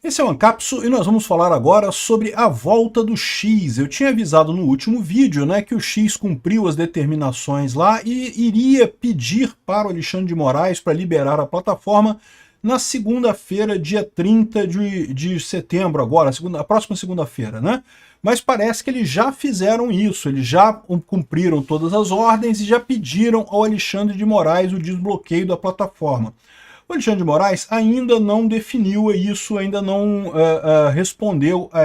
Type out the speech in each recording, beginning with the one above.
Esse é o Ancapsu e nós vamos falar agora sobre a volta do X. Eu tinha avisado no último vídeo, né, que o X cumpriu as determinações lá e iria pedir para o Alexandre de Moraes para liberar a plataforma na segunda-feira, dia 30 de setembro, agora, a próxima segunda-feira, né? Mas parece que eles já fizeram isso, eles já cumpriram todas as ordens e já pediram ao Alexandre de Moraes o desbloqueio da plataforma. O Alexandre de Moraes ainda não definiu isso, ainda não respondeu a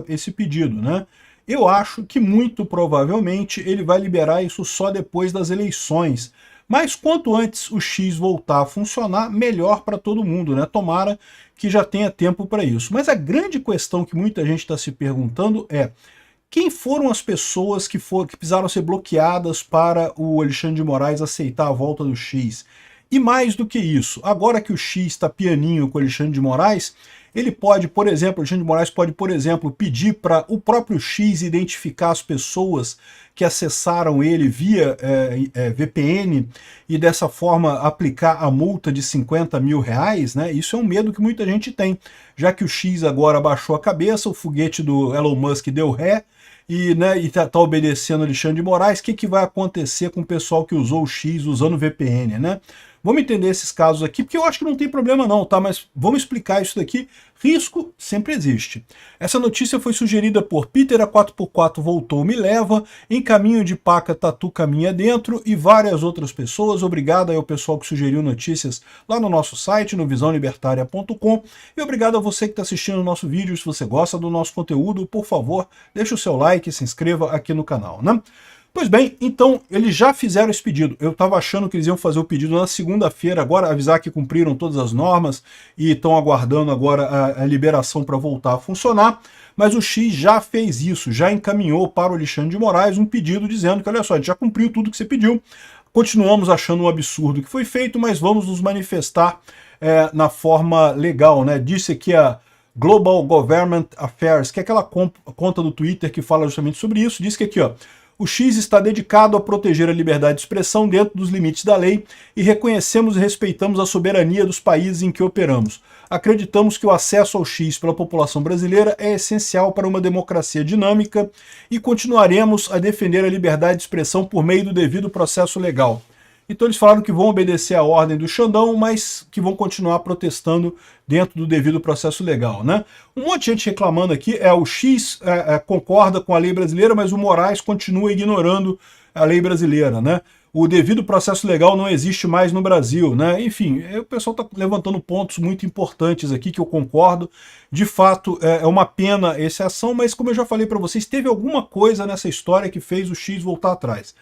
esse pedido, né? Eu acho que muito provavelmente ele vai liberar isso só depois das eleições. Mas quanto antes o X voltar a funcionar, melhor para todo mundo, né? Tomara que já tenha tempo para isso. Mas a grande questão que muita gente está se perguntando é: quem foram as pessoas que precisaram ser bloqueadas para o Alexandre de Moraes aceitar a volta do X? E mais do que isso, agora que o X está pianinho com o Alexandre de Moraes, ele pode, por exemplo, o Alexandre de Moraes pode, por exemplo, pedir para o próprio X identificar as pessoas que acessaram ele via VPN e dessa forma aplicar a multa de 50 mil reais, né? Isso é um medo que muita gente tem, já que o X agora baixou a cabeça, o foguete do Elon Musk deu ré, e tá obedecendo Alexandre de Moraes. O que vai acontecer com o pessoal que usou o X usando VPN, né? Vamos entender esses casos aqui, porque eu acho que não tem problema não, tá? Mas vamos explicar isso daqui. Risco sempre existe. Essa notícia foi sugerida por Peter, a 4x4 voltou, me leva, Em Caminho de Paca, Tatu caminha dentro e várias outras pessoas. Obrigado aí ao pessoal que sugeriu notícias lá no nosso site, no visãolibertaria.com, e obrigado a você que está assistindo o nosso vídeo. Se você gosta do nosso conteúdo, por favor, deixe o seu like e se inscreva aqui no canal, né? Pois bem, então eles já fizeram esse pedido. Eu estava achando que eles iam fazer o pedido na segunda-feira, agora avisar que cumpriram todas as normas e estão aguardando agora a liberação para voltar a funcionar. Mas o X já fez isso, já encaminhou para o Alexandre de Moraes um pedido dizendo que, olha só, a gente já cumpriu tudo que você pediu, continuamos achando um absurdo o que foi feito, mas vamos nos manifestar na forma legal, né? Disse aqui a Global Government Affairs, que é aquela conta do Twitter que fala justamente sobre isso, diz que aqui, ó, o X está dedicado a proteger a liberdade de expressão dentro dos limites da lei e reconhecemos e respeitamos a soberania dos países em que operamos. Acreditamos que o acesso ao X pela população brasileira é essencial para uma democracia dinâmica e continuaremos a defender a liberdade de expressão por meio do devido processo legal. Então eles falaram que vão obedecer à ordem do Xandão, mas que vão continuar protestando dentro do devido processo legal, né? Um monte de gente reclamando aqui, o X concorda com a lei brasileira, mas o Moraes continua ignorando a lei brasileira, né? O devido processo legal não existe mais no Brasil, né? Enfim, o pessoal está levantando pontos muito importantes aqui que eu concordo. De fato, é uma pena essa ação, mas como eu já falei para vocês, teve alguma coisa nessa história que fez o X voltar atrás.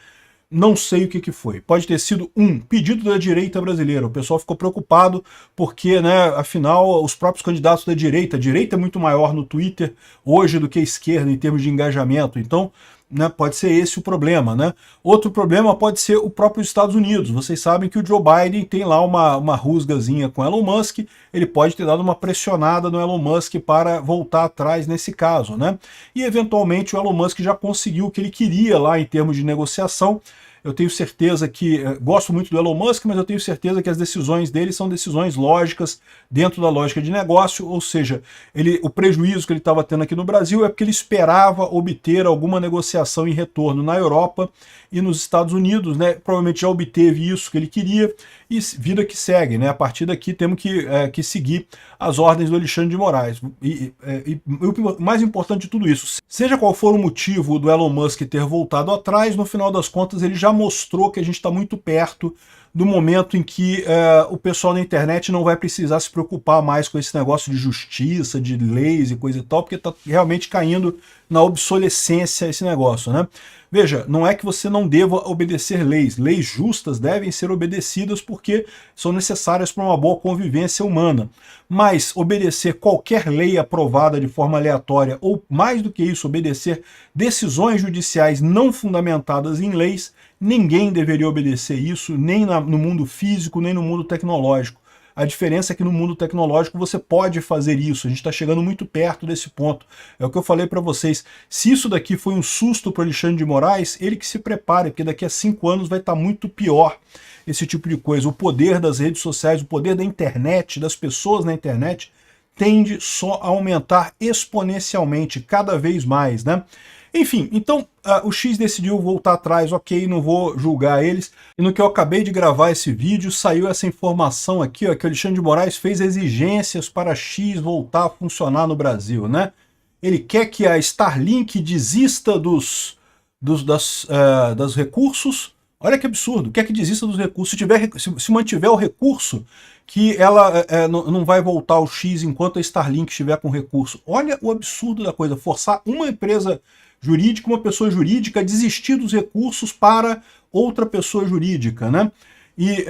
Não sei o que foi. Pode ter sido um pedido da direita brasileira. O pessoal ficou preocupado porque, né, afinal, os próprios candidatos da direita, a direita é muito maior no Twitter hoje do que a esquerda em termos de engajamento. Então, né, pode ser esse o problema, né? Outro problema pode ser o próprio Estados Unidos. Vocês sabem que o Joe Biden tem lá uma rusgazinha com Elon Musk, ele pode ter dado uma pressionada no Elon Musk para voltar atrás nesse caso, né? E eventualmente o Elon Musk já conseguiu o que ele queria lá em termos de negociação. Eu tenho certeza que, gosto muito do Elon Musk, mas eu tenho certeza que as decisões dele são decisões lógicas dentro da lógica de negócio, ou seja, o prejuízo que ele estava tendo aqui no Brasil é porque ele esperava obter alguma negociação em retorno na Europa e nos Estados Unidos, né? Provavelmente já obteve isso que ele queria e vida que segue, né? A partir daqui temos que seguir as ordens do Alexandre de Moraes. E o mais importante de tudo isso, seja qual for o motivo do Elon Musk ter voltado atrás, no final das contas ele já mostrou que a gente está muito perto do momento em que o pessoal na internet não vai precisar se preocupar mais com esse negócio de justiça, de leis e coisa e tal, porque está realmente caindo na obsolescência esse negócio, né? Veja, não é que você não deva obedecer leis. Leis justas devem ser obedecidas porque são necessárias para uma boa convivência humana. Mas obedecer qualquer lei aprovada de forma aleatória, ou mais do que isso, obedecer decisões judiciais não fundamentadas em leis, ninguém deveria obedecer isso, nem no mundo físico, nem no mundo tecnológico. A diferença é que no mundo tecnológico você pode fazer isso, a gente está chegando muito perto desse ponto. É o que eu falei para vocês, se isso daqui foi um susto para Alexandre de Moraes, ele que se prepare, porque daqui a 5 anos vai estar muito pior esse tipo de coisa. O poder das redes sociais, o poder da internet, das pessoas na internet, tende só a aumentar exponencialmente, cada vez mais, né? Enfim, então o X decidiu voltar atrás, ok, não vou julgar eles. E no que eu acabei de gravar esse vídeo, saiu essa informação aqui, ó, que o Alexandre de Moraes fez exigências para X voltar a funcionar no Brasil, né? Ele quer que a Starlink desista dos recursos. Olha que absurdo, quer que desista dos recursos. Se mantiver o recurso, que ela não vai voltar ao X enquanto a Starlink estiver com recurso. Olha o absurdo da coisa, forçar uma empresa jurídica, uma pessoa jurídica, a desistir dos recursos para outra pessoa jurídica, né? E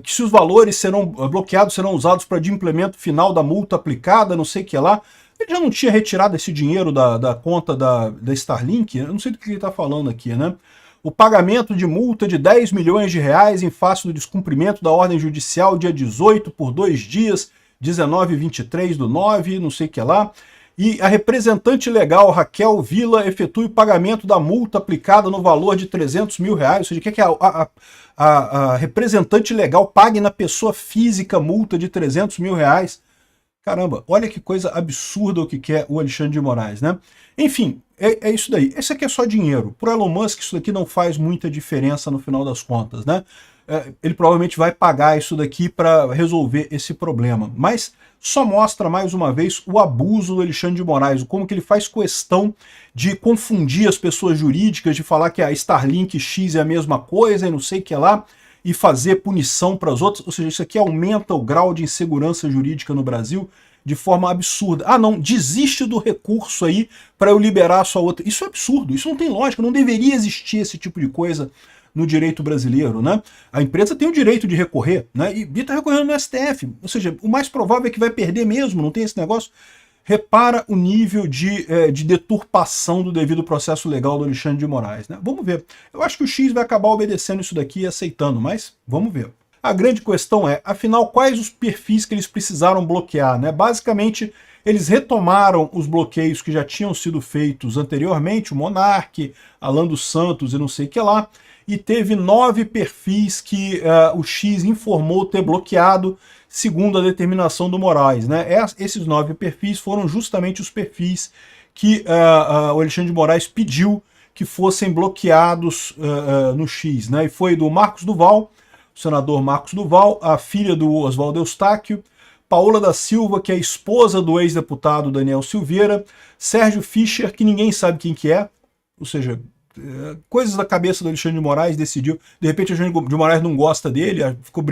que se os valores serão bloqueados, serão usados para de implemento final da multa aplicada, não sei o que lá. Ele já não tinha retirado esse dinheiro da conta da Starlink? Eu não sei do que ele está falando aqui, né? O pagamento de multa de 10 milhões de reais em face do descumprimento da ordem judicial dia 18 por 2 dias, 19 e 23/9, não sei o que lá. E a representante legal Raquel Vila efetue o pagamento da multa aplicada no valor de 300 mil reais, ou seja, quer que a representante legal pague na pessoa física multa de 300 mil reais. Caramba, olha que coisa absurda o que quer o Alexandre de Moraes, né? Enfim, é isso daí. Esse aqui é só dinheiro. Para o Elon Musk isso daqui não faz muita diferença no final das contas, né? Ele provavelmente vai pagar isso daqui para resolver esse problema. Mas só mostra mais uma vez o abuso do Alexandre de Moraes, como que ele faz questão de confundir as pessoas jurídicas, de falar que a Starlink X é a mesma coisa e não sei o que lá, e fazer punição para as outras. Ou seja, isso aqui aumenta o grau de insegurança jurídica no Brasil de forma absurda. Ah, não, desiste do recurso aí para eu liberar a sua outra. Isso é absurdo, isso não tem lógica, não deveria existir esse tipo de coisa no direito brasileiro, né? A empresa tem o direito de recorrer, né? E está recorrendo no STF. Ou seja, o mais provável é que vai perder mesmo, não tem esse negócio. Repara o nível de deturpação do devido processo legal do Alexandre de Moraes, né? Vamos ver. Eu acho que o X vai acabar obedecendo isso daqui e aceitando, mas vamos ver. A grande questão é, afinal, quais os perfis que eles precisaram bloquear, né? Basicamente, eles retomaram os bloqueios que já tinham sido feitos anteriormente, o Monark, Alan dos Santos e não sei o que lá, e teve 9 perfis que o X informou ter bloqueado, segundo a determinação do Moraes, né? Esses 9 perfis foram justamente os perfis que o Alexandre de Moraes pediu que fossem bloqueados no X, né? E foi do Marcos Duval, o senador Marcos Duval, a filha do Oswaldo Eustáquio, Paola da Silva, que é a esposa do ex-deputado Daniel Silveira, Sérgio Fischer, que ninguém sabe quem que é, ou seja, coisas da cabeça do Alexandre de Moraes, decidiu, de repente o Alexandre de Moraes não gosta dele, ficou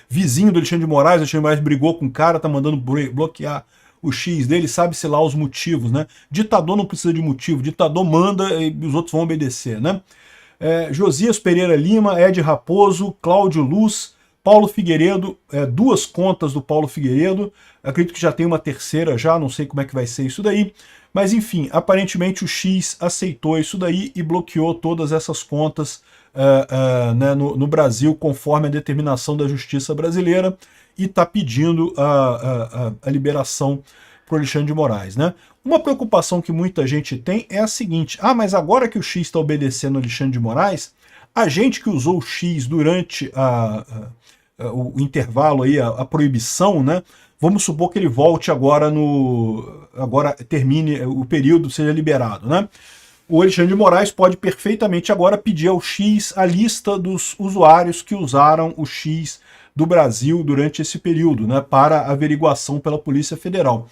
vizinho do Alexandre de Moraes, o Alexandre de Moraes brigou com o cara, tá mandando bloquear o X dele, sabe-se lá os motivos, né? Ditador não precisa de motivo, ditador manda e os outros vão obedecer, né? Josias Pereira Lima, Ed Raposo, Cláudio Luz, Paulo Figueiredo, 2 contas do Paulo Figueiredo, acredito que já tem uma terceira já, não sei como é que vai ser isso daí, mas enfim, aparentemente o X aceitou isso daí e bloqueou todas essas contas né, no Brasil, conforme a determinação da justiça brasileira, e está pedindo a liberação para o Alexandre de Moraes, né? Uma preocupação que muita gente tem é a seguinte, mas agora que o X está obedecendo o Alexandre de Moraes, a gente que usou o X durante o intervalo aí, a proibição, né? Vamos supor que ele volte agora termine o período, seja liberado, né? O Alexandre de Moraes pode perfeitamente agora pedir ao X a lista dos usuários que usaram o X do Brasil durante esse período, né? Para averiguação pela Polícia Federal.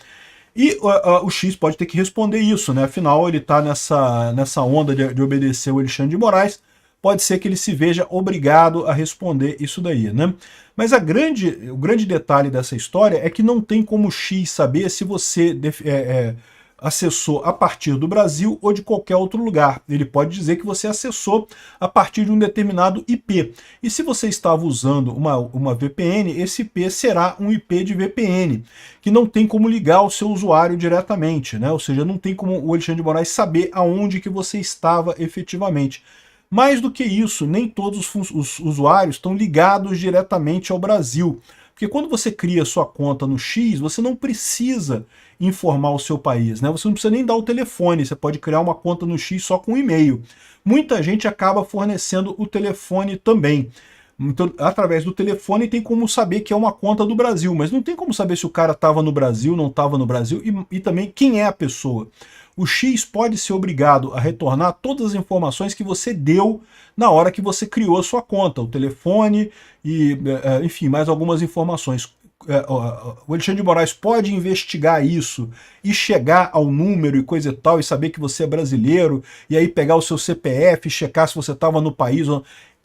E o X pode ter que responder isso, né? Afinal, ele está nessa onda de obedecer o Alexandre de Moraes, pode ser que ele se veja obrigado a responder isso daí, né? Mas o grande detalhe dessa história é que não tem como o X saber se você acessou a partir do Brasil ou de qualquer outro lugar. Ele pode dizer que você acessou a partir de um determinado IP. E se você estava usando uma VPN, esse IP será um IP de VPN, que não tem como ligar o seu usuário diretamente, né? Ou seja, não tem como o Alexandre de Moraes saber aonde que você estava efetivamente. Mais do que isso, nem todos os usuários estão ligados diretamente ao Brasil. Porque quando você cria sua conta no X, você não precisa informar o seu país, né? Você não precisa nem dar o telefone, você pode criar uma conta no X só com e-mail. Muita gente acaba fornecendo o telefone também. Então, através do telefone tem como saber que é uma conta do Brasil, mas não tem como saber se o cara estava no Brasil, não estava no Brasil, e também quem é a pessoa. O X pode ser obrigado a retornar todas as informações que você deu na hora que você criou a sua conta, o telefone e, enfim, mais algumas informações. O Alexandre de Moraes pode investigar isso e chegar ao número e coisa e tal, e saber que você é brasileiro, e aí pegar o seu CPF e checar se você estava no país.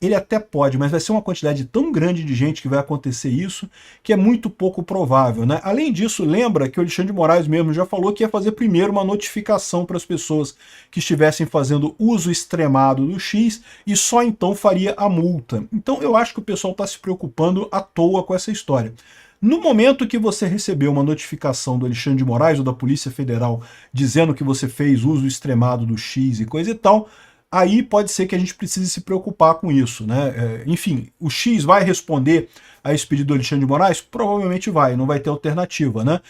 Ele até pode, mas vai ser uma quantidade tão grande de gente que vai acontecer isso, que é muito pouco provável, né? Além disso, lembra que o Alexandre de Moraes mesmo já falou que ia fazer primeiro uma notificação para as pessoas que estivessem fazendo uso extremado do X, e só então faria a multa. Então eu acho que o pessoal está se preocupando à toa com essa história. No momento que você recebeu uma notificação do Alexandre de Moraes ou da Polícia Federal dizendo que você fez uso extremado do X e coisa e tal, aí pode ser que a gente precise se preocupar com isso, né? Enfim, o X vai responder a esse pedido do Alexandre de Moraes? Provavelmente vai, não vai ter alternativa, né?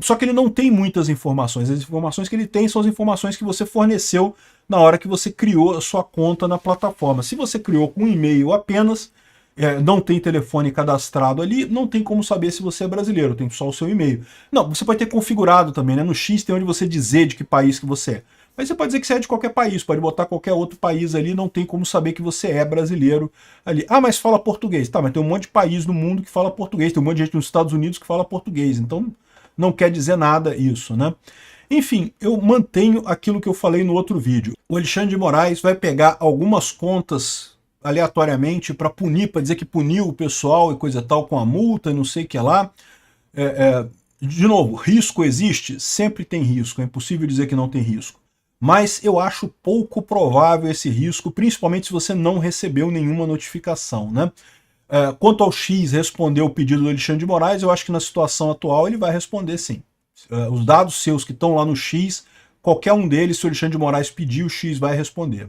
Só que ele não tem muitas informações. As informações que ele tem são as informações que você forneceu na hora que você criou a sua conta na plataforma. Se você criou com um e-mail apenas, não tem telefone cadastrado ali, não tem como saber se você é brasileiro, tem só o seu e-mail. Não, você pode ter configurado também, né? No X tem onde você dizer de que país que você é. Mas você pode dizer que você é de qualquer país, pode botar qualquer outro país ali, não tem como saber que você é brasileiro ali. Ah, mas fala português. Tá, mas tem um monte de país no mundo que fala português, tem um monte de gente nos Estados Unidos que fala português, então não quer dizer nada isso, né? Enfim, eu mantenho aquilo que eu falei no outro vídeo. O Alexandre de Moraes vai pegar algumas contas aleatoriamente para punir, para dizer que puniu o pessoal e coisa tal com a multa e não sei o que lá. De novo, risco existe? Sempre tem risco, é impossível dizer que não tem risco. Mas eu acho pouco provável esse risco, principalmente se você não recebeu nenhuma notificação, né? Quanto ao X responder o pedido do Alexandre de Moraes, eu acho que na situação atual ele vai responder sim. Os dados seus que estão lá no X, qualquer um deles, se o Alexandre de Moraes pedir, o X vai responder.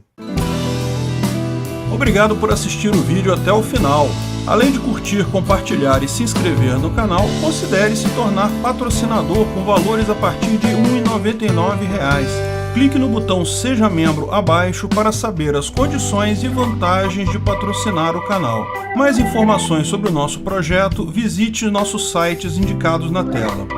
Obrigado por assistir o vídeo até o final. Além de curtir, compartilhar e se inscrever no canal, considere se tornar patrocinador com valores a partir de R$ 1,99. Clique no botão Seja Membro abaixo para saber as condições e vantagens de patrocinar o canal. Mais informações sobre o nosso projeto, visite nossos sites indicados na tela.